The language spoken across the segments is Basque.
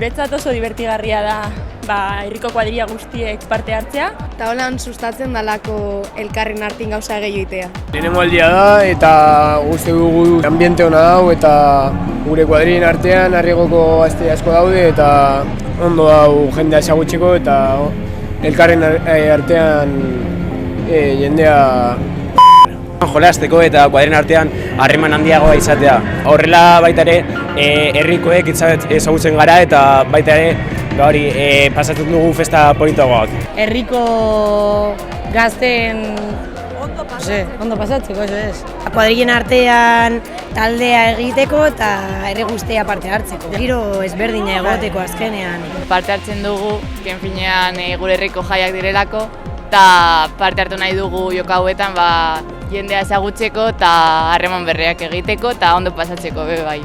Guretzat oso divertigarria da herriko kuadrilla guztiek parte hartzea. Eta holan sustatzen dalako elkarren artin gauza gehiagitea. Lehenengo aldia da eta uste dugu ambiente ona dau eta gure kuadrillen artean Arrigoko gazte asko daude eta ondo dau jendea ezagutzeko eta elkarren artean jendea jolasteko eta kuadrillen artean harreman handiagoa izatea. Horrela baita ere herrikoek ezagutzen gara eta baita ere pasatzen dugu festa politagoak. Herriko gazten ondo pasatzeko, eso es. Kuadrillen artean taldea egiteko eta herri guztia parte hartzeko. Giro ezberdina egoteko azkenean. Parte hartzen dugu, finean gure herriko jaiak direlako, eta parte hartu nahi dugu joko hauetan jendea ezagutzeko eta harreman berriak egiteko eta ondo pasatzeko bai.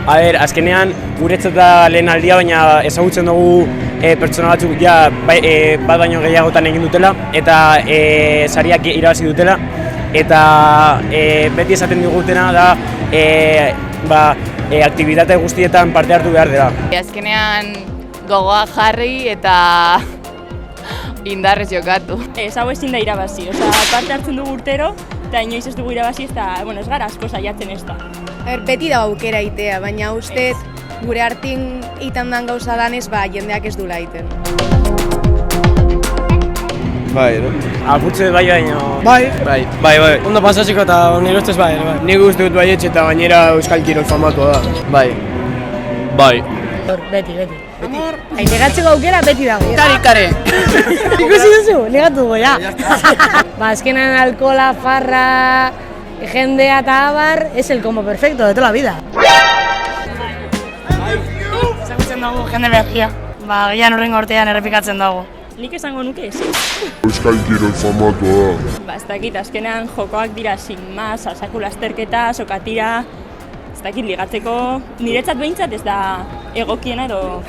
Azkenean guretzat da lehen aldia, baina ezagutzen dugu pertsona batzuk bat baino gehiagotan egin dutela eta sariak irabazi dutela eta beti esaten digutena da aktibitate guztietan parte hartu behar dela. Azkenean gogoa jarri eta indarrez jokatu. Hau ezin da irabazi, parte hartzen dugu urtero eta inoiz ez dugu irabazi eta ez gara asko saiatzen ez da. Beti da aukera itea, baina uste gure artin itan dan gauza danez jendeak ez dula iten. Bai, no? Agutze bai baino... Bai. Ondo pasatzeko eta nire ustez bai. Nik uste dut baietx eta gainera euskal kirol famatua da. Bai. Beti. Negatzeko aukera beti dago. Kare. Ikusi duzu, negatu dugu, ja. Azkenan alkola, farra, jendea eta abar, es el combo perfecto de toda la vida. Ezagutzen dugu jende berria. Gian horrengo urtean errepikatzen dugu. Nik esango nuke ez. Euskal kirol famatua da. Ez dakit, azkenean jokoak dira sin más, saku lasterketa, sokatira, ez dakit ligatzeko, niretzat behintzat ez da egokiena edo...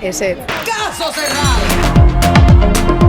Ez. ¡Caso cerrado!